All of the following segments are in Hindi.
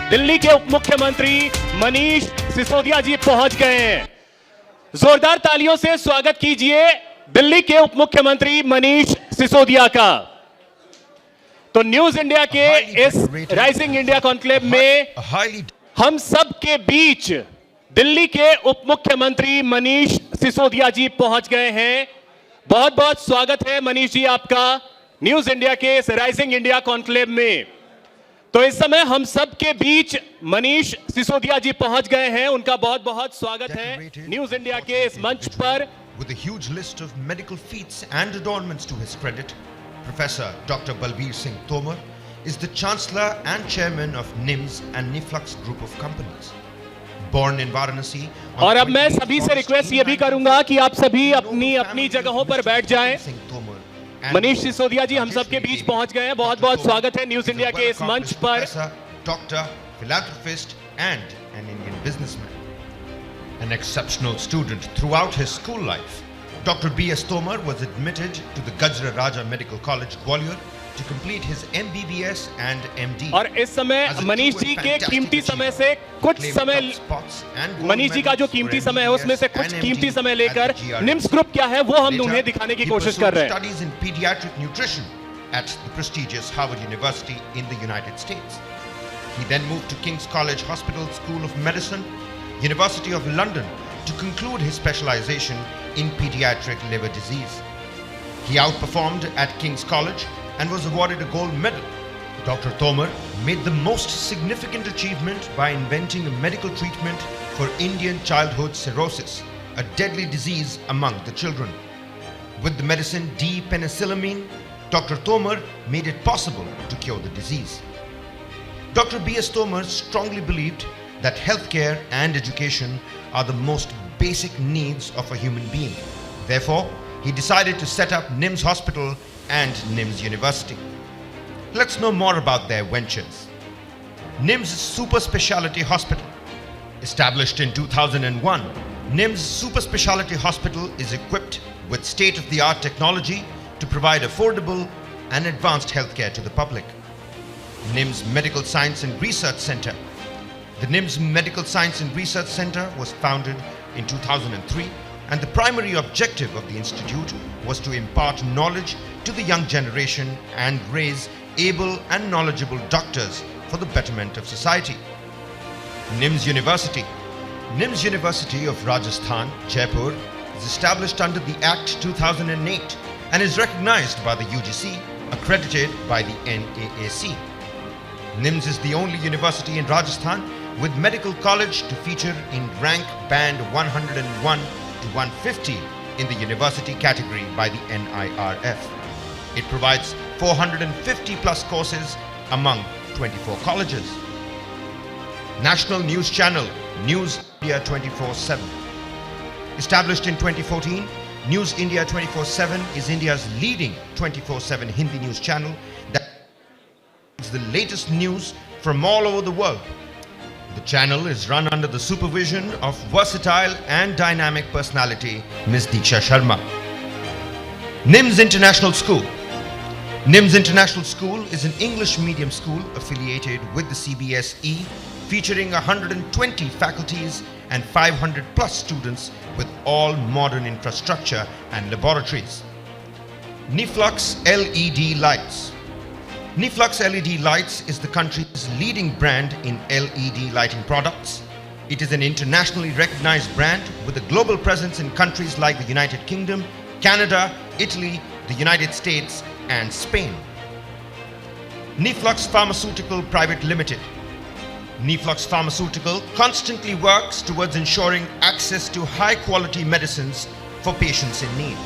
दिल्ली के उप मुख्यमंत्री मनीष सिसोदिया जी पहुंच गए हैं। जोरदार तालियों से स्वागत कीजिए दिल्ली के उप मुख्यमंत्री मनीष सिसोदिया का। तो न्यूज इंडिया के इस राइजिंग इंडिया कॉन्क्लेव में हम सब के बीच दिल्ली के उप मुख्यमंत्री मनीष सिसोदिया जी पहुंच गए हैं। बहुत बहुत स्वागत है मनीष जी आपका न्यूज इंडिया के इस राइजिंग इंडिया कॉन्क्लेव में। तो इस समय हम सब के बीच मनीष सिसोदिया जी पहुंच गए हैं, उनका बहुत बहुत स्वागत है न्यूज इंडिया के इस मंच पर। With a huge list of medical feats and adornments to his credit, Professor Dr. Balbir Singh Tomar is the Chancellor and Chairman of NIMS and NIFLUX Group of Companies. Born in Varanasi. और अब मैं सभी से रिक्वेस्ट ये भी करूंगा कि आप सभी अपनी अपनी जगहों पर बैठ जाएं। मनीष सिसोदिया जी हम सबके बीच पहुंच गए हैं, बहुत बहुत स्वागत है न्यूज इंडिया के इस मंच पर। Doctor, philanthropist and an Indian businessman. An exceptional student throughout his school life, Dr. B.S. Tomar was admitted to the Gajra Raja Medical College, Gwalior, to complete his MBBS and MD. और इस समय मनीष जी के कीमती समय से कुछ समय, मनीष जी का जो कीमती समय है उसमें से कुछ कीमती समय लेकर निम्स ग्रुप क्या है वो हम उन्हें दिखाने की कोशिश कर रहे हैं। Studies in pediatric nutrition at the prestigious Harvard University in the United States. He then moved to King's College Hospital School of Medicine, University of London, to conclude his specialization in pediatric liver disease. He outperformed at King's College and was awarded a gold medal. Dr. Tomar made the most significant achievement by inventing a medical treatment for Indian childhood cirrhosis, a deadly disease among the children. With the medicine D-penicillamine, Dr. Tomar made it possible to cure the disease. Dr. B.S. Tomar strongly believed that healthcare and education are the most basic needs of a human being. Therefore, he decided to set up NIMS Hospital and NIMS University. Let's know more about their ventures. NIMS Super Speciality Hospital. Established in 2001, NIMS Super Speciality Hospital is equipped with state-of-the-art technology to provide affordable and advanced healthcare to the public. NIMS Medical Science and Research Center. The NIMS Medical Science and Research Center was founded in 2003, and the primary objective of the institute was to impart knowledge to the young generation and raise able and knowledgeable doctors for the betterment of society. NIMS University. NIMS University of Rajasthan, Jaipur, is established under the Act 2008 and is recognized by the UGC, accredited by the NAAC. NIMS is the only university in Rajasthan with medical college to feature in rank band 101 to 150 in the university category by the NIRF. It provides 450 plus courses among 24 colleges. National News Channel, News India 24/7. Established in 2014, News India 24/7 is India's leading 24/7 Hindi news channel that is the latest news from all over the world. The channel is run under the supervision of versatile and dynamic personality Ms. Diksha Sharma. NIMS International School. NIMS International School is an English medium school affiliated with the CBSE, featuring 120 faculties and 500 plus students with all modern infrastructure and laboratories. NIFLUX LED Lights. NIFLUX LED Lights is the country's leading brand in LED lighting products. It is an internationally recognized brand with a global presence in countries like the United Kingdom, Canada, Italy, the United States, and Spain. NIFLUX Pharmaceutical Private Limited. NIFLUX Pharmaceutical constantly works towards ensuring access to high-quality medicines for patients in need.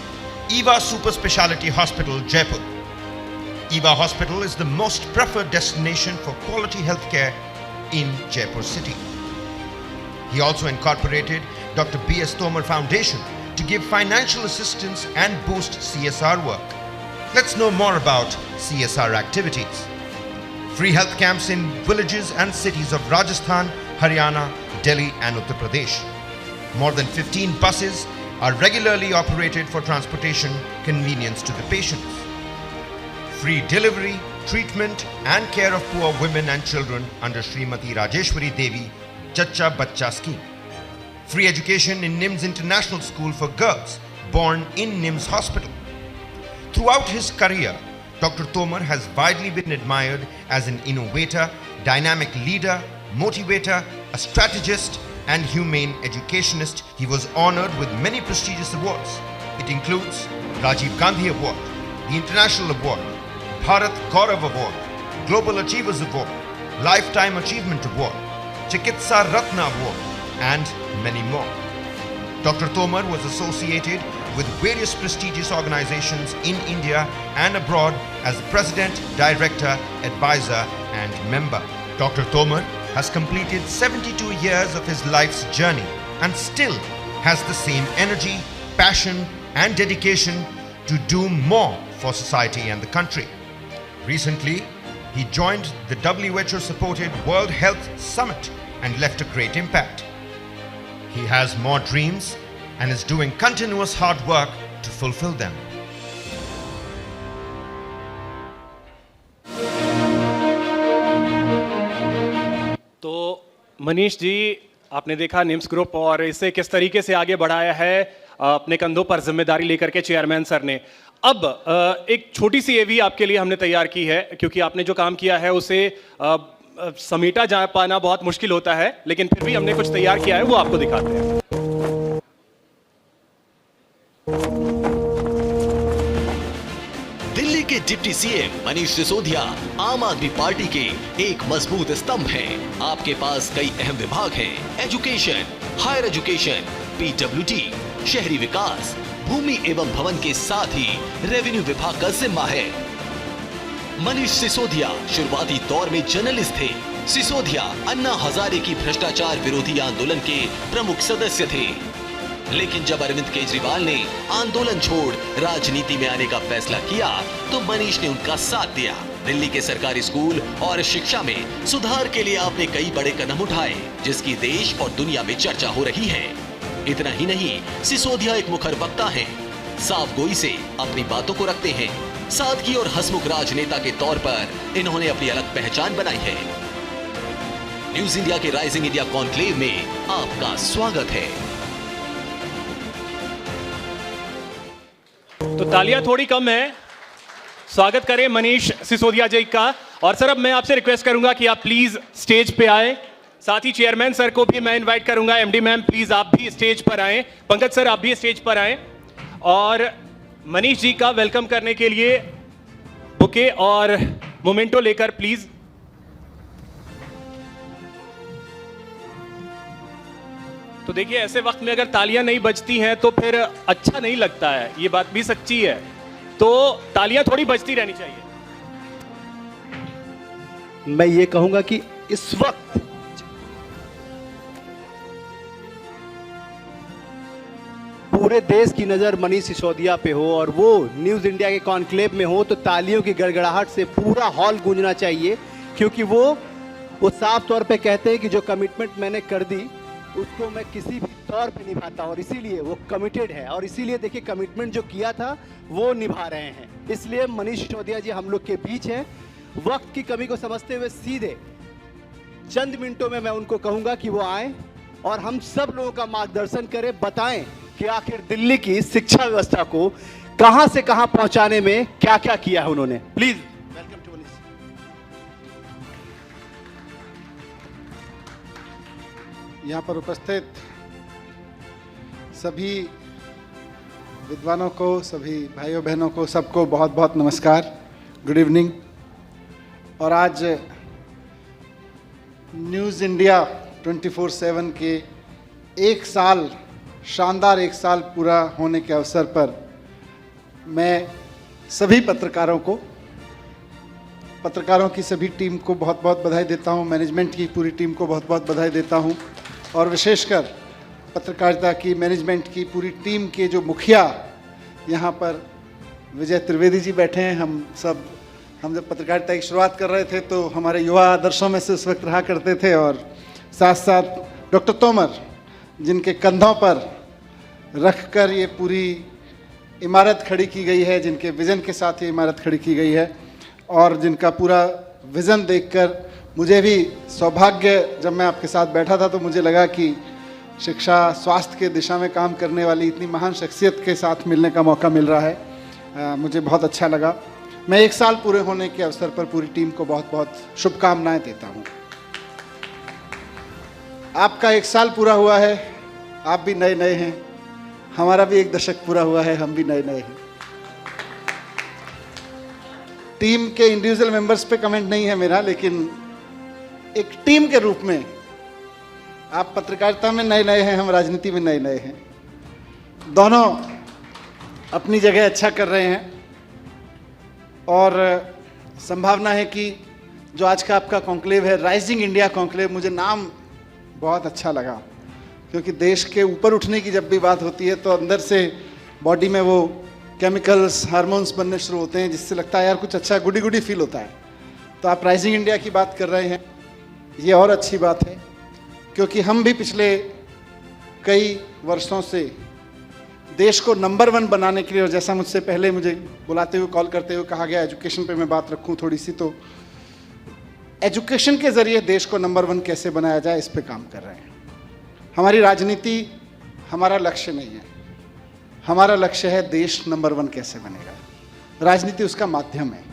EVA Super Speciality Hospital, Jaipur. EVA Hospital is the most preferred destination for quality healthcare in Jaipur city. He also incorporated Dr. B.S. Tomar Foundation to give financial assistance and boost CSR work. Let's know more about CSR activities. Free health camps in villages and cities of Rajasthan, Haryana, Delhi and Uttar Pradesh. More than 15 buses are regularly operated for transportation convenience to the patients. Free delivery, treatment and care of poor women and children under Srimati Rajeshwari Devi Chacha Bachcha scheme. Free education in NIMS International School for girls born in NIMS Hospital. Throughout his career, Dr. Tomar has widely been admired as an innovator, dynamic leader, motivator, a strategist, and humane educationist. He was honored with many prestigious awards. It includes Rajiv Gandhi Award, the International Award, Bharat Gaurav Award, Global Achievers Award, Lifetime Achievement Award, Chikitsa Ratna Award, and many more. Dr. Tomar was associated with various prestigious organizations in India and abroad as President, Director, Advisor, and Member. Dr. Tomar has completed 72 years of his life's journey and still has the same energy, passion, and dedication to do more for society and the country. Recently, he joined the WHO-supported World Health Summit and left a great impact. He has more dreams and is doing continuous hard work to fulfill them. तो मनीष जी, आपने देखा निम्स ग्रुप और इसे किस तरीके से आगे बढ़ाया है अपने कंधों पर जिम्मेदारी लेकर के चेयरमैन सर ने। अब एक छोटी सी ये भी आपके लिए हमने तैयार की है, क्योंकि आपने जो काम किया है उसे समेटा जा पाना बहुत मुश्किल होता है, लेकिन फिर भी हमने कुछ तैयार किया है, वो आपको दिखाते हैं। दिल्ली के डिप्टी सीएम मनीष सिसोदिया आम आदमी पार्टी के एक मजबूत स्तंभ हैं। आपके पास कई अहम विभाग हैं: एजुकेशन, हायर एजुकेशन, पीडब्ल्यूडी, शहरी विकास, भूमि एवं भवन के साथ ही रेवेन्यू विभाग का जिम्मा है। मनीष सिसोदिया शुरुआती दौर में जर्नलिस्ट थे। सिसोदिया अन्ना हजारे की भ्रष्टाचार विरोधी आंदोलन के प्रमुख सदस्य थे, लेकिन जब अरविंद केजरीवाल ने आंदोलन छोड़ राजनीति में आने का फैसला किया तो मनीष ने उनका साथ दिया। दिल्ली के सरकारी स्कूल और शिक्षा में सुधार के लिए आपने कई बड़े कदम उठाए, जिसकी देश और दुनिया में चर्चा हो रही है। इतना ही नहीं, सिसोदिया एक मुखर वक्ता हैं, साफ गोई से अपनी बातों को रखते हैं। सादगी और हंसमुख राजनेता के तौर पर इन्होंने अपनी अलग पहचान बनाई है। न्यूज इंडिया के राइजिंग इंडिया कॉन्क्लेव में आपका स्वागत है। तो तालियां थोड़ी कम है, स्वागत करें मनीष सिसोदिया जी का। और सर, अब मैं आपसे रिक्वेस्ट करूंगा कि आप प्लीज स्टेज पे आए। साथ ही चेयरमैन सर को भी मैं इनवाइट करूंगा। एमडी मैम प्लीज आप भी स्टेज पर आए। पंकज सर आप भी स्टेज पर आए। और मनीष जी का वेलकम करने के लिए बुके और मोमेंटो लेकर प्लीज। तो देखिए, ऐसे वक्त में अगर तालियां नहीं बजती हैं तो फिर अच्छा नहीं लगता है, ये बात भी सच्ची है। तो तालियां थोड़ी बजती रहनी चाहिए। मैं ये कहूंगा कि इस वक्त पूरे देश की नजर मनीष सिसोदिया पे हो और वो न्यूज इंडिया के कॉन्क्लेव में हो, तो तालियों की गड़गड़ाहट से पूरा हॉल गूंजना चाहिए, क्योंकि वो साफ तौर पे कहते हैं कि जो कमिटमेंट मैंने कर दी उसको मैं किसी भी तौर पे निभाता हूं, और इसीलिए वो कमिटेड है। और इसीलिए देखिए, कमिटमेंट जो किया था वो निभा रहे हैं। इसलिए मनीष सिसोदिया जी हम लोग के बीच हैं। वक्त की कमी को समझते हुए सीधे चंद मिनटों में मैं उनको कहूंगा कि वो आए और हम सब लोगों का मार्गदर्शन करें, बताएं कि आखिर दिल्ली की शिक्षा व्यवस्था को कहां से कहां पहुंचाने में क्या क्या किया है उन्होंने। Please welcome to Manish. यहाँ पर उपस्थित सभी विद्वानों को, सभी भाइयों बहनों को, सबको बहुत बहुत नमस्कार, गुड इवनिंग। और आज न्यूज़ इंडिया 24/7 के एक साल, शानदार एक साल पूरा होने के अवसर पर मैं सभी पत्रकारों की सभी टीम को बहुत बहुत बधाई देता हूँ। मैनेजमेंट की पूरी टीम को बहुत बहुत बधाई देता हूँ, और विशेषकर पत्रकारिता की मैनेजमेंट की पूरी टीम के जो मुखिया यहाँ पर विजय त्रिवेदी जी बैठे हैं। हम जब पत्रकारिता की शुरुआत कर रहे थे तो हमारे युवा आदर्शों में से उस वक्त रहा करते थे, और साथ साथ डॉक्टर तोमर, जिनके कंधों पर रखकर ये पूरी इमारत खड़ी की गई है, जिनके विज़न के साथ ये इमारत खड़ी की गई है। और जिनका पूरा विज़न देखकर मुझे भी सौभाग्य, जब मैं आपके साथ बैठा था तो मुझे लगा कि शिक्षा स्वास्थ्य के दिशा में काम करने वाली इतनी महान शख्सियत के साथ मिलने का मौका मिल रहा है। मुझे बहुत अच्छा लगा। मैं 1 साल पूरे होने के अवसर पर पूरी टीम को बहुत बहुत शुभकामनाएं देता हूं। आपका 1 साल पूरा हुआ है, आप भी नए नए हैं, हमारा भी 1 दशक पूरा हुआ है, हम भी नए नए हैं। टीम के इंडिविजुअल मेंबर्स पे कमेंट नहीं है मेरा, लेकिन एक टीम के रूप में आप पत्रकारिता में नए नए हैं, हम राजनीति में नए नए हैं। दोनों अपनी जगह अच्छा कर रहे हैं और संभावना है कि जो आज का आपका कॉन्क्लेव है, राइजिंग इंडिया कॉन्क्लेव, मुझे नाम बहुत अच्छा लगा, क्योंकि देश के ऊपर उठने की जब भी बात होती है तो अंदर से बॉडी में वो केमिकल्स, हार्मोन्स बनने शुरू होते हैं, जिससे लगता है यार कुछ अच्छा गुडी गुडी फील होता है। तो आप राइजिंग इंडिया की बात कर रहे हैं, ये और अच्छी बात है, क्योंकि हम भी पिछले कई वर्षों से देश को नंबर 1 बनाने के लिए, और जैसा मुझसे पहले मुझे बुलाते हुए कॉल करते हुए कहा गया एजुकेशन पे मैं बात रखूं थोड़ी सी, तो एजुकेशन के ज़रिए देश को नंबर 1 कैसे बनाया जाए, इस पे काम कर रहे हैं। हमारी राजनीति हमारा लक्ष्य नहीं है, हमारा लक्ष्य है देश नंबर 1 कैसे बनेगा। राजनीति उसका माध्यम है,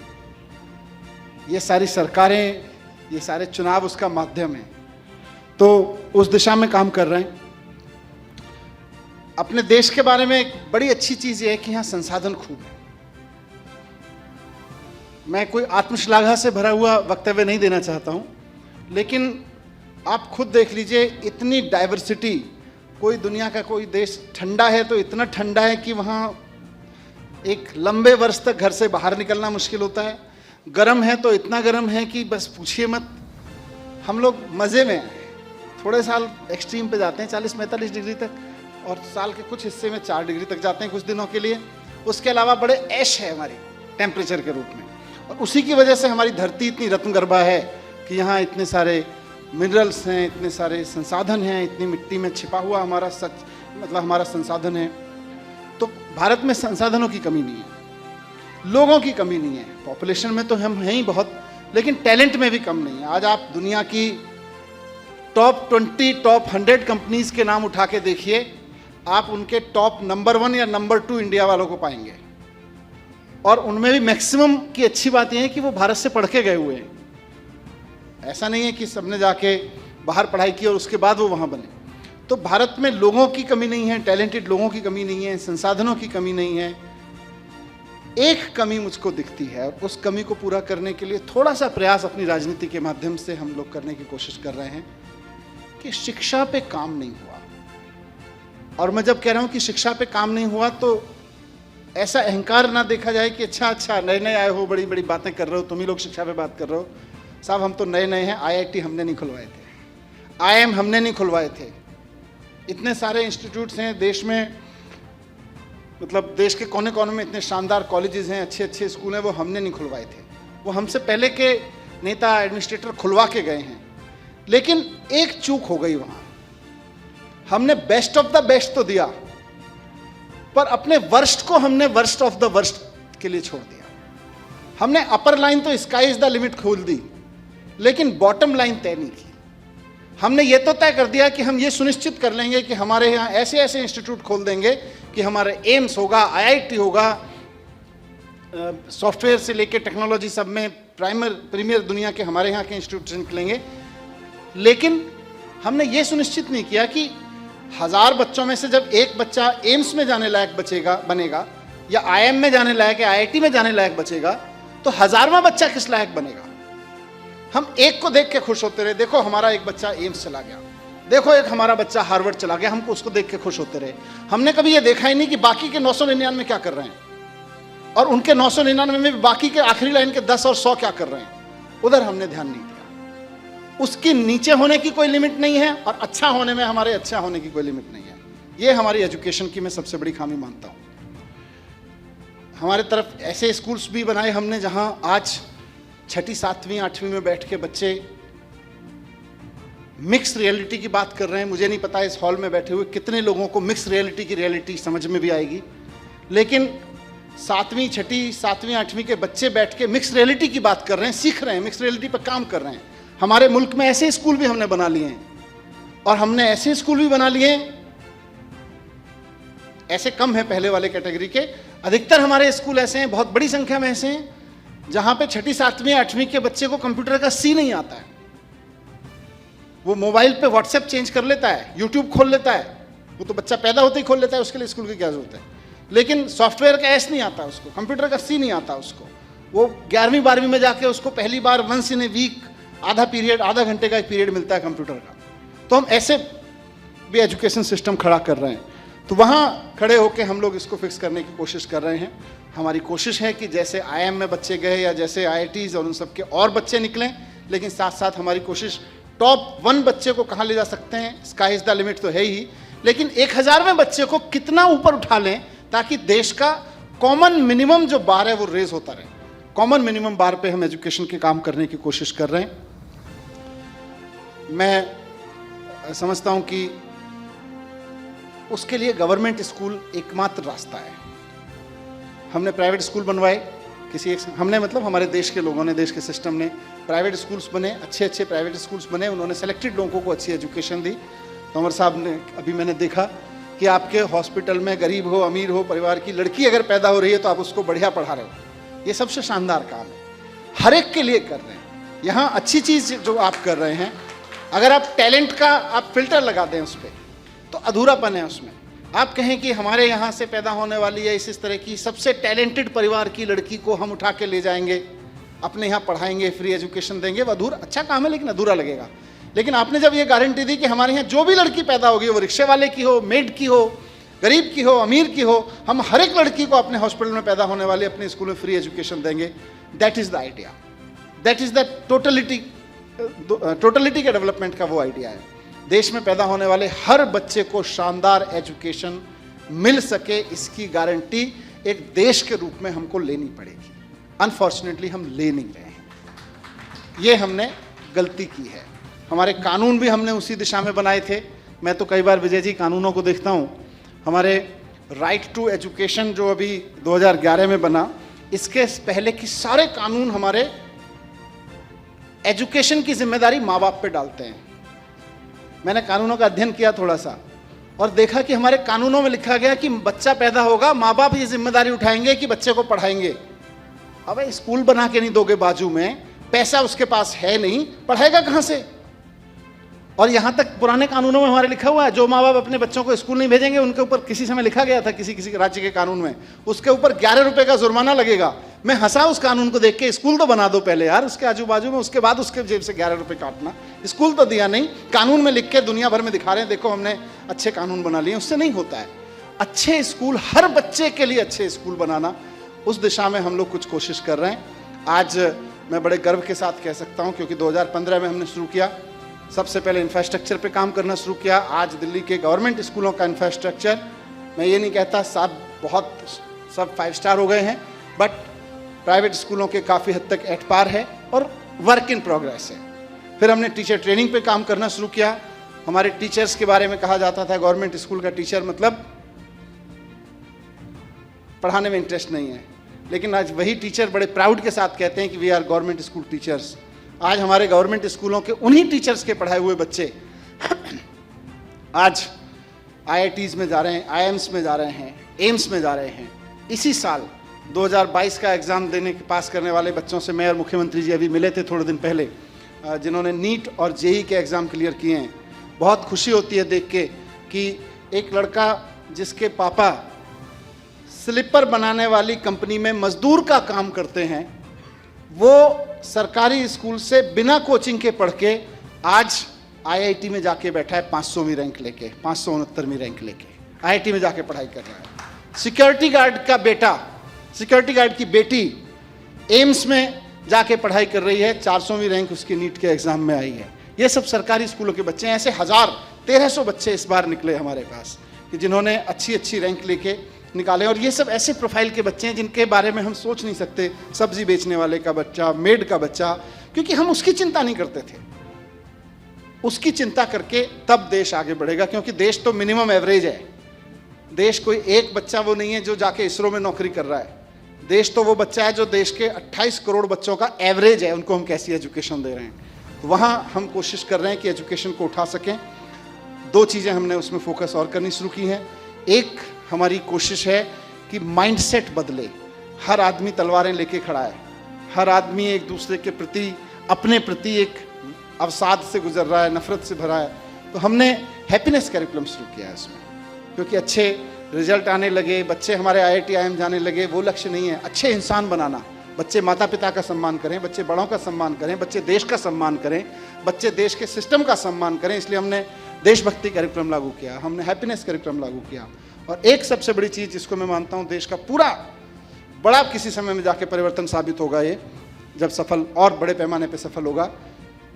ये सारी सरकारें, ये सारे चुनाव उसका माध्यम है, तो उस दिशा में काम कर रहे हैं। अपने देश के बारे में एक बड़ी अच्छी चीज़ ये है कि यहाँ संसाधन खूब है। मैं कोई आत्मश्लाघा से भरा हुआ वक्तव्य नहीं देना चाहता हूँ, लेकिन आप खुद देख लीजिए, इतनी डाइवर्सिटी। कोई दुनिया का कोई देश ठंडा है तो इतना ठंडा है कि वहाँ एक लंबे वर्ष तक घर से बाहर निकलना मुश्किल होता है। गर्म है तो इतना गर्म है कि बस पूछिए मत। हम लोग मज़े में हैं, थोड़े साल एक्सट्रीम पे जाते हैं 40-45 डिग्री तक, और साल के कुछ हिस्से में 4 डिग्री तक जाते हैं कुछ दिनों के लिए। उसके अलावा बड़े ऐश है हमारी टेम्परेचर के रूप में, और उसी की वजह से हमारी धरती इतनी रत्नगर्भा है कि यहाँ इतने सारे मिनरल्स हैं, इतने सारे संसाधन हैं, इतनी मिट्टी में छिपा हुआ हमारा हमारा संसाधन है। तो भारत में संसाधनों की कमी नहीं है, लोगों की कमी नहीं है। पॉपुलेशन में तो हम हैं ही बहुत, लेकिन टैलेंट में भी कम नहीं है। आज आप दुनिया की टॉप 20, टॉप 100 कंपनीज के नाम उठा के देखिए, आप उनके टॉप नंबर 1 या नंबर 2 इंडिया वालों को पाएंगे, और उनमें भी मैक्सिमम की अच्छी बात यह है कि वो भारत से पढ़ के गए हुए हैं। ऐसा नहीं है कि सबने जाके बाहर पढ़ाई की और उसके बाद वो वहाँ बने। तो भारत में लोगों की कमी नहीं है, टैलेंटेड लोगों की कमी नहीं है, संसाधनों की कमी नहीं है। एक कमी मुझको दिखती है, और उस कमी को पूरा करने के लिए थोड़ा सा प्रयास अपनी राजनीति के माध्यम से हम लोग करने की कोशिश कर रहे हैं कि शिक्षा पे काम नहीं हुआ। और मैं जब कह रहा हूँ कि शिक्षा पे काम नहीं हुआ, तो ऐसा अहंकार ना देखा जाए कि अच्छा नए नए आए हो, बड़ी बड़ी बातें कर रहे हो, तुम ही लोग शिक्षा पे बात कर रहे हो। साहब, हम तो नए नए हैं। IIT हमने नहीं खुलवाए थे, IIM हमने नहीं खुलवाए थे। इतने सारे इंस्टीट्यूट्स हैं देश में, मतलब देश के कोने कोने में इतने शानदार कॉलेजेस हैं, अच्छे अच्छे स्कूल हैं, वो हमने नहीं खुलवाए थे। वो हमसे पहले के नेता, एडमिनिस्ट्रेटर खुलवा के गए हैं। लेकिन एक चूक हो गई वहाँ, हमने बेस्ट ऑफ द बेस्ट तो दिया, पर अपने वर्स्ट को हमने वर्स्ट ऑफ द वर्स्ट के लिए छोड़ दिया। हमने अपर लाइन तो स्काई इज द लिमिट खोल दी, लेकिन बॉटम लाइन तय नहीं की। हमने ये तो तय कर दिया कि हम ये सुनिश्चित कर लेंगे कि हमारे यहाँ ऐसे ऐसे इंस्टीट्यूट खोल देंगे कि हमारे एम्स होगा, IIT होगा, सॉफ्टवेयर से लेके टेक्नोलॉजी सब में प्रीमियर दुनिया के हमारे यहाँ के इंस्टीट्यूट निकलेंगे। लेकिन हमने ये सुनिश्चित नहीं किया कि 1000 बच्चों में से जब एक बच्चा एम्स में जाने लायक बनेगा, या IIM में जाने लायक, या IIT में जाने लायक बचेगा, तो 1000वां बच्चा किस लायक बनेगा। हम एक को देख के खुश होते रहे, देखो हमारा एक बच्चा एम्स चला गया, देखो एक हमारा बच्चा हार्वर्ड चला गया, हमको उसको देख के खुश होते रहे। हमने कभी ये देखा ही नहीं कि बाकी के 999 क्या कर रहे हैं, और उनके 999 में भी बाकी के आखिरी लाइन के 10 और 100 क्या कर रहे हैं। उधर हमने ध्यान नहीं दिया। उसकी नीचे होने की कोई लिमिट नहीं है, और अच्छा होने में हमारे अच्छा होने की कोई लिमिट नहीं है। ये हमारी एजुकेशन की मैं सबसे बड़ी खामी मानता हूँ। हमारे तरफ ऐसे स्कूल्स भी बनाए हमने जहाँ आज 6ठी, 7वीं, 8वीं में बैठ के बच्चे मिक्स रियलिटी की बात कर रहे हैं। मुझे नहीं पता इस हॉल में बैठे हुए कितने लोगों को मिक्स रियलिटी की रियलिटी समझ में भी आएगी, लेकिन 7वीं, 6ठी, 7वीं, 8वीं के बच्चे बैठ के मिक्स रियलिटी की बात कर रहे हैं, सीख रहे हैं, मिक्स रियलिटी पर काम कर रहे हैं। हमारे मुल्क में ऐसे स्कूल भी हमने बना लिए हैं, और हमने ऐसे स्कूल भी बना लिए हैं, ऐसे कम है पहले वाले कैटेगरी के, अधिकतर हमारे स्कूल ऐसे हैं, बहुत बड़ी संख्या में ऐसे हैं, जहां पे 6ठी, 7वीं, 8वीं के बच्चे को कंप्यूटर का सी नहीं आता है। वो मोबाइल पे व्हाट्सएप चेंज कर लेता है, यूट्यूब खोल लेता है, वो तो बच्चा पैदा होते ही खोल लेता है, उसके लिए स्कूल की क्या जरूरत है। लेकिन सॉफ्टवेयर का एस नहीं आता उसको, कंप्यूटर का सी नहीं आता उसको। वो 11वीं 12वीं में जाके उसको पहली बार वंस इन ए वीक आधा पीरियड, आधा घंटे का एक पीरियड मिलता है कंप्यूटर का। तो हम ऐसे भी एजुकेशन सिस्टम खड़ा कर रहे हैं। तो वहाँ खड़े होकर हम लोग इसको फिक्स करने की कोशिश कर रहे हैं। हमारी कोशिश है कि जैसे IIM में बच्चे गए या जैसे IITs और उन सब के और बच्चे निकलें, लेकिन साथ साथ हमारी कोशिश टॉप 1 बच्चे को कहाँ ले जा सकते हैं, स्काई इज द लिमिट तो है ही, लेकिन 1000वें बच्चे को कितना ऊपर उठा लें ताकि देश का कॉमन मिनिमम जो बार है वो रेज होता रहे। कॉमन मिनिमम बार पे हम एजुकेशन के काम करने की कोशिश कर रहे हैं। मैं समझता हूं कि उसके लिए गवर्नमेंट स्कूल एकमात्र रास्ता है। हमने प्राइवेट स्कूल बनवाए, हमने मतलब हमारे देश के लोगों ने, देश के सिस्टम ने प्राइवेट स्कूल्स बने, अच्छे अच्छे प्राइवेट स्कूल्स बने, उन्होंने सेलेक्टेड लोगों को अच्छी एजुकेशन दी। तंवर साहब ने, अभी मैंने देखा कि आपके हॉस्पिटल में गरीब हो अमीर हो परिवार की लड़की अगर पैदा हो रही है तो आप उसको बढ़िया पढ़ा रहे हो। ये सबसे शानदार काम है, हर एक के लिए कर रहे हैं। यहाँ अच्छी चीज़ जो आप कर रहे हैं, अगर आप टैलेंट का आप फिल्टर लगा दें उस पर तो अधूरापन है उसमें। आप कहें कि हमारे यहाँ से पैदा होने वाली है इस तरह की सबसे टैलेंटेड परिवार की लड़की को हम उठा के ले जाएंगे, अपने यहाँ पढ़ाएंगे, फ्री एजुकेशन देंगे, वो अधूरा, अच्छा काम है लेकिन अधूरा लगेगा। लेकिन आपने जब ये गारंटी दी कि हमारे यहाँ जो भी लड़की पैदा होगी, वो रिक्शे वाले की हो, मेड की हो, गरीब की हो, अमीर की हो, हम हर एक लड़की को अपने हॉस्पिटल में पैदा होने वाले अपने स्कूल में फ्री एजुकेशन देंगे। That is the idea, that is the totality के डेवलपमेंट का वो आइडिया है। देश में पैदा होने वाले हर बच्चे को शानदार एजुकेशन मिल सके, इसकी गारंटी एक देश के रूप में हमको लेनी पड़ेगी। अनफॉर्चुनेटली हम ले नहीं रहे हैं, ये हमने गलती की है। हमारे कानून भी हमने उसी दिशा में बनाए थे। मैं तो कई बार विजय जी कानूनों को देखता हूँ, हमारे राइट टू एजुकेशन जो अभी 2011 में बना, इसके पहले की सारे कानून हमारे एजुकेशन की जिम्मेदारी माँ बाप पे डालते हैं। मैंने कानूनों का अध्ययन किया थोड़ा सा और देखा कि हमारे कानूनों में लिखा गया कि बच्चा पैदा होगा, माँ बाप ये जिम्मेदारी उठाएंगे कि बच्चे को पढ़ाएंगे। अब स्कूल बना के नहीं दोगे बाजू में, पैसा उसके पास है नहीं, पढ़ाएगा कहाँ से? और यहाँ तक पुराने कानूनों में हमारे लिखा हुआ है, जो माँ बाप अपने बच्चों को स्कूल नहीं भेजेंगे उनके ऊपर किसी समय लिखा गया था, किसी राज्य के कानून में, उसके ऊपर 11 रुपए का जुर्माना लगेगा। मैं हंसा उस कानून को देख के, स्कूल तो बना दो पहले यार उसके आजू बाजू में, उसके बाद उसके जेब से 11 रुपए काटना। स्कूल तो दिया नहीं, कानून में लिख के दुनिया भर में दिखा रहे हैं, देखो हमने अच्छे कानून बना लिए। उससे नहीं होता है। अच्छे स्कूल, हर बच्चे के लिए अच्छे स्कूल बनाना, उस दिशा में हम लोग कुछ कोशिश कर रहे हैं। आज मैं बड़े गर्व के साथ कह सकता हूँ, क्योंकि 2015 में हमने शुरू किया, सबसे पहले इंफ्रास्ट्रक्चर पे काम करना शुरू किया। आज दिल्ली के गवर्नमेंट स्कूलों का इंफ्रास्ट्रक्चर, मैं ये नहीं कहता सब 5 स्टार हो गए हैं, बट प्राइवेट स्कूलों के काफ़ी हद तक एट पार है और वर्क इन प्रोग्रेस है। फिर हमने टीचर ट्रेनिंग पे काम करना शुरू किया। हमारे टीचर्स के बारे में कहा जाता था गवर्नमेंट स्कूल का टीचर मतलब पढ़ाने में इंटरेस्ट नहीं है, लेकिन आज वही टीचर बड़े प्राउड के साथ कहते हैं कि we are government school teachers. आज हमारे गवर्नमेंट स्कूलों के उन्हीं टीचर्स के पढ़ाए हुए बच्चे आज IITs में जा रहे हैं, IIMs में जा रहे हैं, एम्स में जा रहे हैं। इसी साल 2022 का एग्ज़ाम देने के पास करने वाले बच्चों से मैं और मुख्यमंत्री जी अभी मिले थे थोड़े दिन पहले, जिन्होंने नीट और JEE के एग्ज़ाम क्लियर किए हैं। बहुत खुशी होती है देख के कि एक लड़का जिसके पापा स्लीपर बनाने वाली कंपनी में मजदूर का काम करते हैं, वो सरकारी स्कूल से बिना कोचिंग के पढ़ के आज IIT में जाके बैठा है 500वीं रैंक लेके, 569वीं रैंक लेके IIT में जाके पढ़ाई कर रहा है। सिक्योरिटी गार्ड का बेटा, सिक्योरिटी गार्ड की बेटी एम्स में जाके पढ़ाई कर रही है, 400वीं रैंक उसकी नीट के एग्जाम में आई है। ये सब सरकारी स्कूलों के बच्चे हैं। ऐसे 1300 बच्चे इस बार निकले हमारे पास कि जिन्होंने अच्छी रैंक लेके निकाले। और ये सब ऐसे प्रोफाइल के बच्चे हैं जिनके बारे में हम सोच नहीं सकते। सब्जी बेचने वाले का बच्चा, मेड का बच्चा, क्योंकि हम उसकी चिंता नहीं करते थे। उसकी चिंता करके तब देश आगे बढ़ेगा, क्योंकि देश तो मिनिमम एवरेज है। देश कोई एक बच्चा वो नहीं है जो जाके इसरो में नौकरी कर रहा है। देश तो वो बच्चा है जो देश के 28 करोड़ बच्चों का एवरेज है, उनको हम कैसी एजुकेशन दे रहे हैं। तो वहाँ हम कोशिश कर रहे हैं कि एजुकेशन को उठा सकें। दो चीज़ें हमने उसमें फोकस और करनी शुरू की हैं। एक, हमारी कोशिश है कि माइंडसेट बदले। हर आदमी तलवारें लेके खड़ा है, हर आदमी एक दूसरे के प्रति, अपने प्रति एक अवसाद से गुजर रहा है, नफरत से भरा है। तो हमने हैप्पीनेस कैरिकुलम शुरू किया है इसमें, क्योंकि अच्छे रिजल्ट आने लगे, बच्चे हमारे IIT IIM जाने लगे, वो लक्ष्य नहीं है। अच्छे इंसान बनाना, बच्चे माता पिता का सम्मान करें, बच्चे बड़ों का सम्मान करें, बच्चे देश का सम्मान करें, बच्चे देश के सिस्टम का सम्मान करें। इसलिए हमने देशभक्ति कैरिकुलम लागू किया, हमने हैप्पीनेस कैरिकुलम लागू किया। और एक सबसे बड़ी चीज़ जिसको मैं मानता हूँ देश का पूरा बड़ा किसी समय में जाके परिवर्तन साबित होगा, ये जब सफल और बड़े पैमाने पे सफल होगा,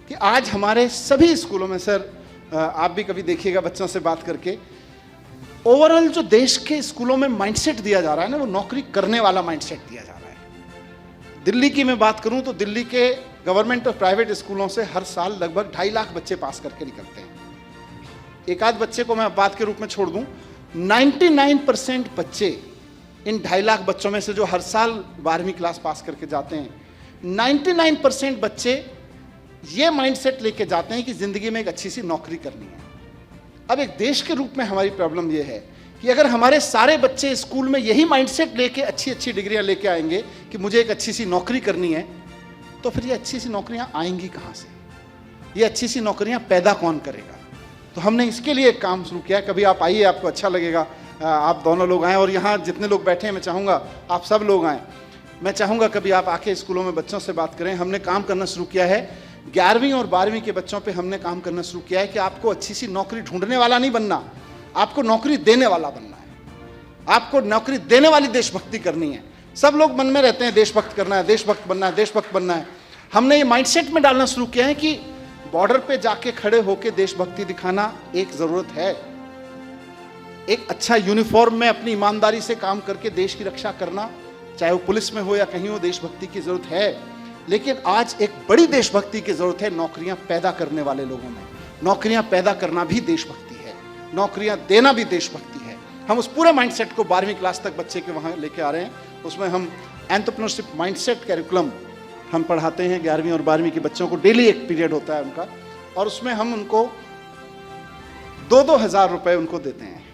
कि आज हमारे सभी स्कूलों में, सर आप भी कभी देखिएगा बच्चों से बात करके, ओवरऑल जो देश के स्कूलों में माइंडसेट दिया जा रहा है ना, वो नौकरी करने वाला माइंडसेट दिया जा रहा है। दिल्ली की मैं बात करूं तो दिल्ली के गवर्नमेंट और प्राइवेट स्कूलों से हर साल लगभग 2.5 लाख बच्चे पास करके निकलते हैं। एक आध बच्चे को मैं बात के रूप में छोड़ दूं, 99% बच्चे, इन 2.5 लाख बच्चों में से जो हर साल 12वीं क्लास पास करके जाते हैं, 99% बच्चे ये माइंडसेट लेके जाते हैं कि जिंदगी में एक अच्छी सी नौकरी करनी है। अब एक देश के रूप में हमारी प्रॉब्लम ये है कि अगर हमारे सारे बच्चे स्कूल में यही माइंडसेट लेके अच्छी अच्छी डिग्रियां लेके आएंगे कि मुझे एक अच्छी सी नौकरी करनी है, तो फिर ये अच्छी सी नौकरियां आएंगी कहाँ से? ये अच्छी सी नौकरियां पैदा कौन करेगा? तो हमने इसके लिए एक काम शुरू किया। कभी आप आइए, आपको अच्छा लगेगा, आप दोनों लोग आएँ, और यहाँ जितने लोग बैठे हैं मैं चाहूँगा आप सब लोग आएँ। मैं चाहूँगा कभी आप आके स्कूलों में बच्चों से बात करें। हमने काम करना शुरू किया है 11वीं और 12वीं के बच्चों पे हमने काम करना शुरू किया है कि आपको अच्छी सी नौकरी ढूंढने वाला नहीं बनना, आपको नौकरी देने वाला बनना है। आपको नौकरी देने वाली देशभक्ति करनी है। सब लोग मन में रहते हैं देशभक्त करना है, देशभक्त बनना है, देशभक्त बनना है। हमने ये माइंडसेट में डालना शुरू किया है कि बॉर्डर पे जाके खड़े होकर देशभक्ति दिखाना एक जरूरत है। एक अच्छा यूनिफॉर्म में अपनी ईमानदारी से काम करके देश की रक्षा करना, चाहे वो पुलिस में हो या कहीं हो, देशभक्ति की जरूरत है। लेकिन आज एक बड़ी देशभक्ति की जरूरत है नौकरियां पैदा करने वाले लोगों में। नौकरियां पैदा करना भी देशभक्ति है, नौकरियां देना भी देशभक्ति है। हम उस पूरे माइंडसेट को 12वीं क्लास तक बच्चे के वहाँ लेके आ रहे हैं। उसमें हम एंटरप्रेन्योरशिप माइंडसेट कैरिकुलम हम पढ़ाते हैं। 11वीं और 12वीं के बच्चों को डेली एक पीरियड होता है उनका, और उसमें हम उनको 2-2 हज़ार रुपये उनको देते हैं,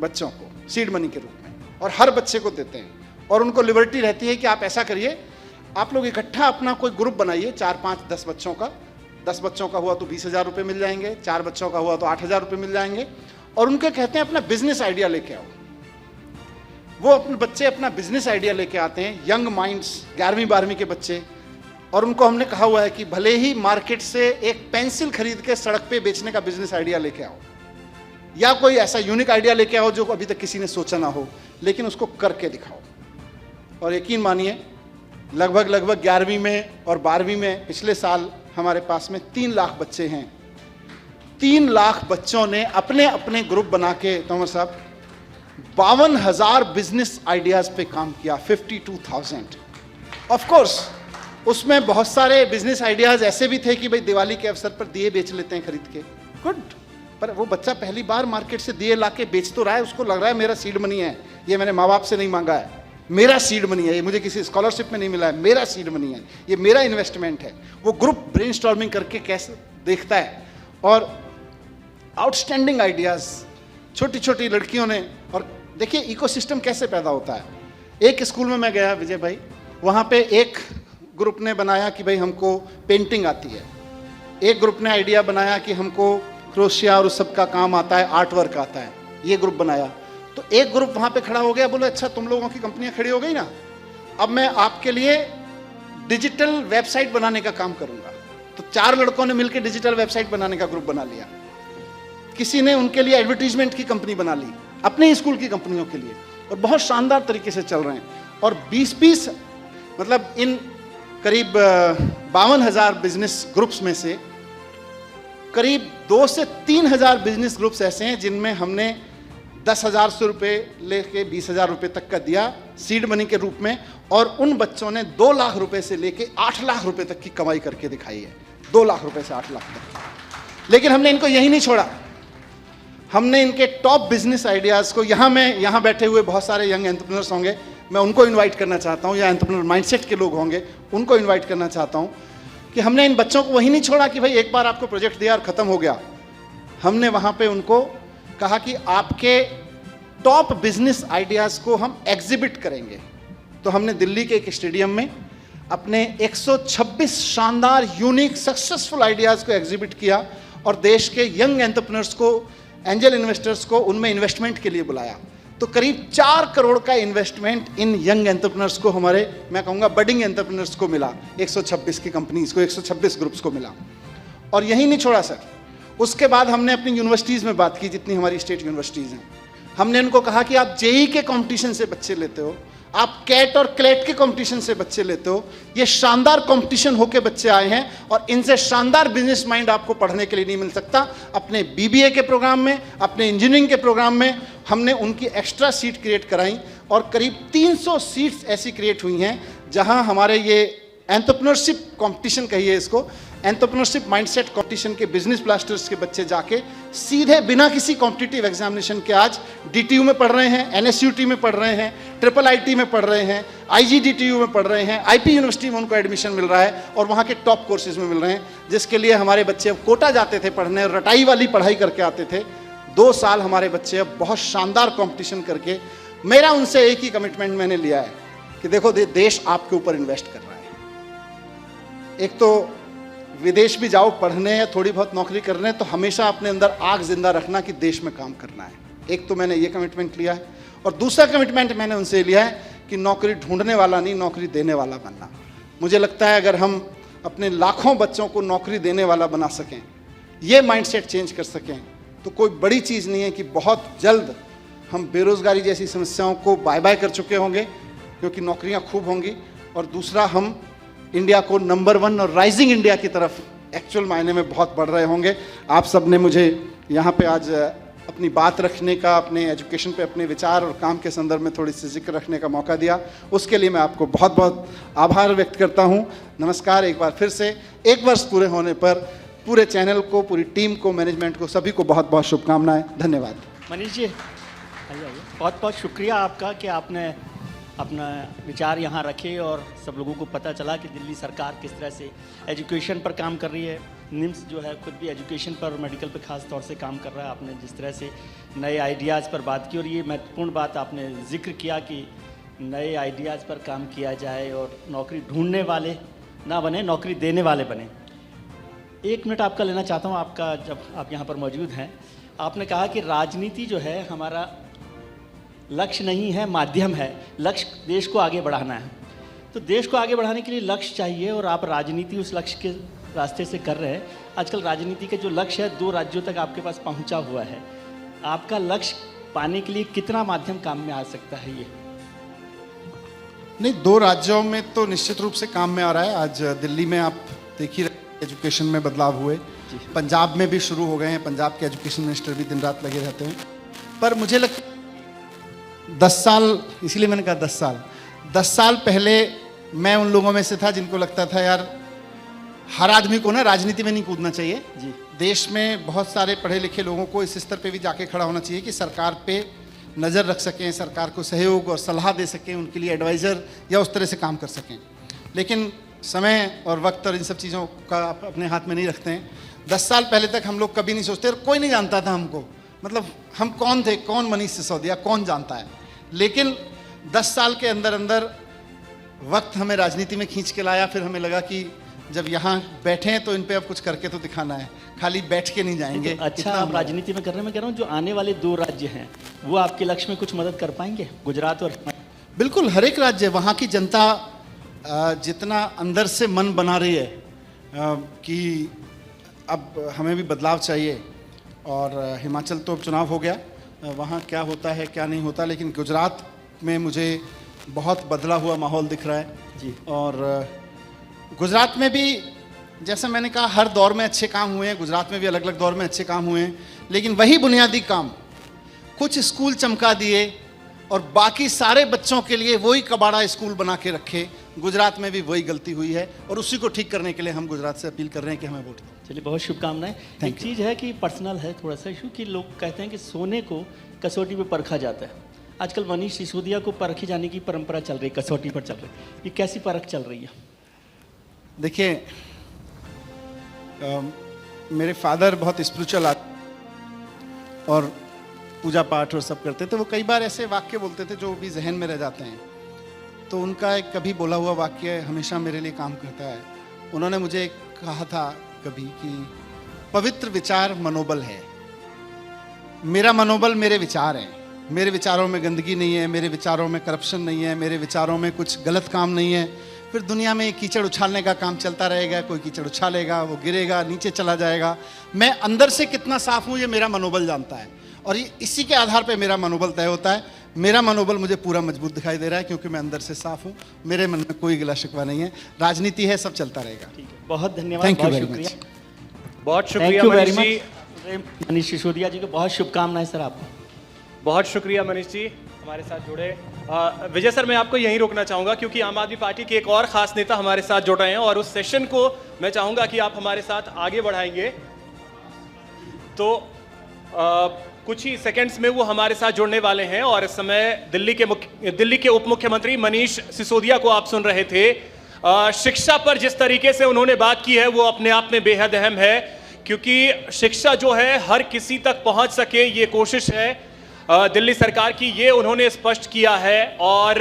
बच्चों को सीड मनी के रूप में, और हर बच्चे को देते हैं। और उनको लिबर्टी रहती है कि आप ऐसा करिए, आप लोग इकट्ठा अपना कोई ग्रुप बनाइए, 4, 5, 10 बच्चों का। 10 बच्चों का हुआ तो 20,000 रुपये मिल जाएंगे, 4 बच्चों का हुआ तो 8,000 रुपये मिल जाएंगे। और उनके कहते हैं अपना बिजनेस आइडिया लेके आओ। वो अपने बच्चे अपना बिजनेस आइडिया लेके आते हैं, यंग माइंड्स, 11वीं 12वीं के बच्चे। और उनको हमने कहा हुआ है कि भले ही मार्केट से एक पेंसिल खरीद के सड़क पे बेचने का बिजनेस आइडिया लेके आओ, या कोई ऐसा यूनिक आइडिया लेके आओ जो अभी तक किसी ने सोचा ना हो, लेकिन उसको करके दिखाओ। और यकीन मानिए, लगभग 11वीं में और 12वीं में पिछले साल हमारे पास में 3 लाख बच्चे हैं। 3 लाख बच्चों ने अपने अपने ग्रुप बना के, तोमर साहब, 52,000 बिजनेस आइडियाज पे काम किया। 52,000। ऑफ कोर्स उसमें बहुत सारे बिजनेस आइडियाज ऐसे भी थे कि भाई दिवाली के अवसर पर दिए बेच लेते हैं खरीद के, गुड। पर वो बच्चा पहली बार मार्केट से दिए ला के बेच तो रहा है, उसको लग रहा है मेरा सीड मनी है, ये मैंने माँ बाप से नहीं मांगा है, मेरा सीड मनी है, ये मुझे किसी स्कॉलरशिप में नहीं मिला है, मेरा सीड मनी है, ये मेरा इन्वेस्टमेंट है। वो ग्रुप ब्रेनस्टॉर्मिंग करके कैसे देखता है, और आउटस्टैंडिंग आइडियाज छोटी छोटी लड़कियों ने। और देखिए इकोसिस्टम कैसे पैदा होता है। एक स्कूल में मैं गया विजय भाई, वहाँ पे एक ग्रुप ने बनाया कि भाई हमको पेंटिंग आती है, एक ग्रुप ने आइडिया बनाया कि हमको क्रोशिया और उस सब का काम आता है, आर्ट वर्क आता है, ये ग्रुप बनाया। तो एक ग्रुप वहाँ पे खड़ा हो गया, बोले अच्छा तुम लोगों की कंपनियाँ खड़ी हो गई ना, अब मैं आपके लिए डिजिटल वेबसाइट बनाने का काम करूँगा। तो 4 लड़कों ने मिलकर डिजिटल वेबसाइट बनाने का ग्रुप बना लिया। किसी ने उनके लिए एडवर्टीजमेंट की कंपनी बना ली, अपने स्कूल की कंपनियों के लिए, और बहुत शानदार तरीके से चल रहे हैं। और 20 मतलब इन करीब 52,000 बिजनेस ग्रुप्स में से करीब 2 से 3,000 बिजनेस ग्रुप्स ऐसे हैं जिनमें हमने 10,000 से रुपये लेके 20,000 रुपये तक का दिया सीड मनी के रूप में, और उन बच्चों ने 2 लाख रुपए से लेके 8 लाख रुपए तक की कमाई करके दिखाई है। 2 लाख रुपए से 8 लाख तक। लेकिन हमने इनको यही नहीं छोड़ा, हमने इनके टॉप बिजनेस आइडियाज़ को, यहाँ बैठे हुए बहुत सारे यंग एंटरप्रेन्योर्स होंगे, मैं उनको इनवाइट करना चाहता हूँ, या एंटरप्रेन्योर माइंडसेट के लोग होंगे उनको इनवाइट करना चाहता हूँ कि हमने इन बच्चों को वही नहीं छोड़ा कि भाई एक बार आपको प्रोजेक्ट दिया और ख़त्म हो गया। हमने वहाँ पे उनको कहा कि आपके टॉप बिजनेस आइडियाज़ को हम एग्जिबिट करेंगे। तो हमने दिल्ली के एक स्टेडियम में अपने 126 शानदार यूनिक सक्सेसफुल आइडियाज़ को एग्जिबिट किया और देश के यंग एंटरप्रेन्योर्स को, एंजल इन्वेस्टर्स को उनमें इन्वेस्टमेंट के लिए बुलाया। तो करीब 4 करोड़ का इन्वेस्टमेंट इन यंग एंटरप्रेन्योर्स को, हमारे मैं कहूँगा बडिंग एंटरप्रेन्योर्स को मिला। 126 की कंपनीज को, 126 ग्रुप्स को मिला। और यही नहीं छोड़ा सर, उसके बाद हमने अपनी यूनिवर्सिटीज़ में बात की, जितनी हमारी स्टेट यूनिवर्सिटीज़ हैं। हमने उनको कहा कि आप जेई के कंपटीशन से बच्चे लेते हो, आप कैट और क्लेट के कंपटीशन से बच्चे लेते हो, ये शानदार कंपटीशन होके बच्चे आए हैं और इनसे शानदार बिजनेस माइंड आपको पढ़ने के लिए नहीं मिल सकता। अपने बीबीए के प्रोग्राम में, अपने इंजीनियरिंग के प्रोग्राम में हमने उनकी एक्स्ट्रा सीट क्रिएट कराई और करीब 300 सीट्स ऐसी क्रिएट हुई हैं जहां हमारे ये एंटरप्रेन्योरशिप कंपटीशन कहिए इसको, एंटरप्रेन्योरशिप माइंडसेट कंपटीशन के बिजनेस ब्लास्टर्स के बच्चे जाके सीधे बिना किसी कॉम्पिटिटिव एग्जामिनेशन के आज डीटीयू में पढ़ रहे हैं, एनएसयूटी में पढ़ रहे हैं, ट्रिपल आईटी में पढ़ रहे हैं, आईजीडीटीयू में पढ़ रहे हैं, आईपी यूनिवर्सिटी में उनको एडमिशन मिल रहा है और वहाँ के टॉप कोर्सेज में मिल रहे हैं, जिसके लिए हमारे बच्चे अब कोटा जाते थे पढ़ने और रटाई वाली पढ़ाई करके आते थे। 2 साल हमारे बच्चे अब बहुत शानदार कॉम्पिटिशन करके, मेरा उनसे एक ही कमिटमेंट मैंने लिया है कि देखो देश आपके ऊपर इन्वेस्ट कर रहा है। एक तो विदेश भी जाओ पढ़ने या थोड़ी बहुत नौकरी करने, तो हमेशा अपने अंदर आग जिंदा रखना कि देश में काम करना है। एक तो मैंने ये कमिटमेंट लिया है और दूसरा कमिटमेंट मैंने उनसे लिया है कि नौकरी ढूंढने वाला नहीं, नौकरी देने वाला बनना। मुझे लगता है अगर हम अपने लाखों बच्चों को नौकरी देने वाला बना सकें, ये माइंडसेट चेंज कर सकें, तो कोई बड़ी चीज़ नहीं है कि बहुत जल्द हम बेरोज़गारी जैसी समस्याओं को बाय बाय कर चुके होंगे, क्योंकि नौकरियां खूब होंगी। और दूसरा, हम इंडिया को नंबर 1 और राइजिंग इंडिया की तरफ एक्चुअल मायने में बहुत बढ़ रहे होंगे। आप सब ने मुझे यहाँ पे आज अपनी बात रखने का, अपने एजुकेशन पे अपने विचार और काम के संदर्भ में थोड़ी सी जिक्र रखने का मौका दिया, उसके लिए मैं आपको बहुत बहुत आभार व्यक्त करता हूँ। नमस्कार। एक बार फिर से 1 वर्ष पूरे होने पर पूरे चैनल को, पूरी टीम को, मैनेजमेंट को, सभी को बहुत बहुत शुभकामनाएं। धन्यवाद। मनीष जी, बहुत बहुत शुक्रिया आपका कि आपने अपना विचार यहाँ रखे और सब लोगों को पता चला कि दिल्ली सरकार किस तरह से एजुकेशन पर काम कर रही है। निम्स जो है खुद भी एजुकेशन पर और मेडिकल पर खास तौर से काम कर रहा है। आपने जिस तरह से नए आइडियाज़ पर बात की और ये महत्वपूर्ण बात आपने जिक्र किया कि नए आइडियाज़ पर काम किया जाए और नौकरी ढूंढने वाले ना बने, नौकरी देने वाले बने। 1 मिनट आपका लेना चाहता हूँ, आपका जब आप यहाँ पर मौजूद हैं। आपने कहा कि राजनीति जो है हमारा लक्ष्य नहीं है, माध्यम है। लक्ष्य देश को आगे बढ़ाना है, तो देश को आगे बढ़ाने के लिए लक्ष्य चाहिए और आप राजनीति उस लक्ष्य के रास्ते से कर रहे हैं। आजकल राजनीति का जो लक्ष्य है 2 राज्यों तक आपके पास पहुंचा हुआ है। आपका लक्ष्य पाने के लिए कितना माध्यम काम में आ सकता है? ये नहीं, 2 राज्यों में तो निश्चित रूप से काम में आ रहा है। आज दिल्ली में आप देख ही रहे एजुकेशन में बदलाव हुए, पंजाब में भी शुरू हो गए हैं। पंजाब के एजुकेशन मिनिस्टर भी दिन रात लगे रहते हैं। पर मुझे लगता 10 साल, इसीलिए मैंने कहा 10 साल पहले मैं उन लोगों में से था जिनको लगता था यार हर आदमी को ना राजनीति में नहीं कूदना चाहिए जी। देश में बहुत सारे पढ़े लिखे लोगों को इस स्तर पे भी जाके खड़ा होना चाहिए कि सरकार पे नज़र रख सकें, सरकार को सहयोग और सलाह दे सकें, उनके लिए एडवाइज़र या उस तरह से काम कर सकें। लेकिन समय और वक्त और इन सब चीज़ों का आप अपने हाथ में नहीं रखते हैं। 10 साल पहले तक हम लोग कभी नहीं सोचते और कोई नहीं जानता था हमको, मतलब हम कौन थे, कौन मनीष सिसोदिया, कौन जानता है। लेकिन 10 साल के अंदर अंदर वक्त हमें राजनीति में खींच के लाया। फिर हमें लगा कि जब यहाँ बैठे हैं तो इन पे अब कुछ करके तो दिखाना है, खाली बैठ के नहीं जाएंगे। तो अच्छा, आप राजनीति में कर रहे हैं। मैं कह रहा हूँ जो आने वाले 2 राज्य हैं वो आपके लक्ष्य में कुछ मदद कर पाएंगे? गुजरात और बिल्कुल, हर एक राज्य, वहाँ की जनता जितना अंदर से मन बना रही है कि अब हमें भी बदलाव चाहिए। और हिमाचल तो अब चुनाव हो गया, वहाँ क्या होता है क्या नहीं होता, लेकिन गुजरात में मुझे बहुत बदला हुआ माहौल दिख रहा है जी। और गुजरात में भी जैसे मैंने कहा हर दौर में अच्छे काम हुए हैं, गुजरात में भी अलग अलग दौर में अच्छे काम हुए हैं, लेकिन वही बुनियादी काम, कुछ स्कूल चमका दिए और बाकी सारे बच्चों के लिए वही कबाड़ा स्कूल बना के रखे। गुजरात में भी वही गलती हुई है और उसी को ठीक करने के लिए हम गुजरात से अपील कर रहे हैं कि हमें वोट दें। चलिए, बहुत शुभकामनाएं। एक चीज़ है कि पर्सनल है थोड़ा सा इशू, कि लोग कहते हैं कि सोने को कसौटी पे परखा जाता है आजकल मनीष सिसोदिया को परखे जाने की परंपरा चल रही है, कसौटी पर चल रही है, ये कैसी परख चल रही है? देखिए, मेरे फादर बहुत स्पिरिचुअल और पूजा पाठ और सब करते थे। वो कई बार ऐसे वाक्य बोलते थे जो भी जहन में रह जाते हैं, तो उनका एक कभी बोला हुआ वाक्य हमेशा मेरे लिए काम करता है। उन्होंने मुझे एक कहा था कभी कि पवित्र विचार मनोबल है। मेरा मनोबल मेरे विचार हैं। मेरे विचारों में गंदगी नहीं है, मेरे विचारों में करप्शन नहीं है, मेरे विचारों में कुछ गलत काम नहीं है। फिर दुनिया में कीचड़ उछालने का काम चलता रहेगा, कोई कीचड़ उछालेगा, वो गिरेगा, नीचे चला जाएगा। मैं अंदर से कितना साफ हूँ ये मेरा मनोबल जानता है, और ये इसी के आधार पे मेरा मनोबल तय होता है। मेरा मनोबल मुझे पूरा मजबूत दिखाई दे रहा है क्योंकि मैं अंदर से साफ हूँ, मेरे मन में कोई गिला शिकवा नहीं है। राजनीति है, सब चलता रहेगा। ठीक है, बहुत धन्यवाद, Thank you बहुत very शुक्रिया। much. बहुत थैंक शुक्रिया you Manish very ji, much. Manish Sisodia ji को बहुत शुभकामनाएं सर आपको। बहुत शुक्रिया मनीष जी हमारे साथ जुड़े। विजय सर, मैं आपको यहीं रोकना चाहूंगा क्योंकि आम आदमी पार्टी के एक और खास नेता हमारे साथ जुड़ रहे हैं और उस सेशन को मैं चाहूंगा कि आप हमारे साथ आगे बढ़ाएंगे। तो कुछ ही सेकंड्स में वो हमारे साथ जुड़ने वाले हैं और इस समय दिल्ली के उप मुख्यमंत्री मनीष सिसोदिया को आप सुन रहे थे। शिक्षा पर जिस तरीके से उन्होंने बात की है वो अपने आप में बेहद अहम है, क्योंकि शिक्षा जो है हर किसी तक पहुंच सके ये कोशिश है दिल्ली सरकार की, ये उन्होंने स्पष्ट किया है। और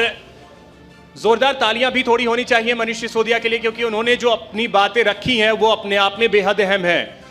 जोरदार तालियां भी थोड़ी होनी चाहिए मनीष सिसोदिया के लिए, क्योंकि उन्होंने जो अपनी बातें रखी हैं वो अपने आप में बेहद अहम है।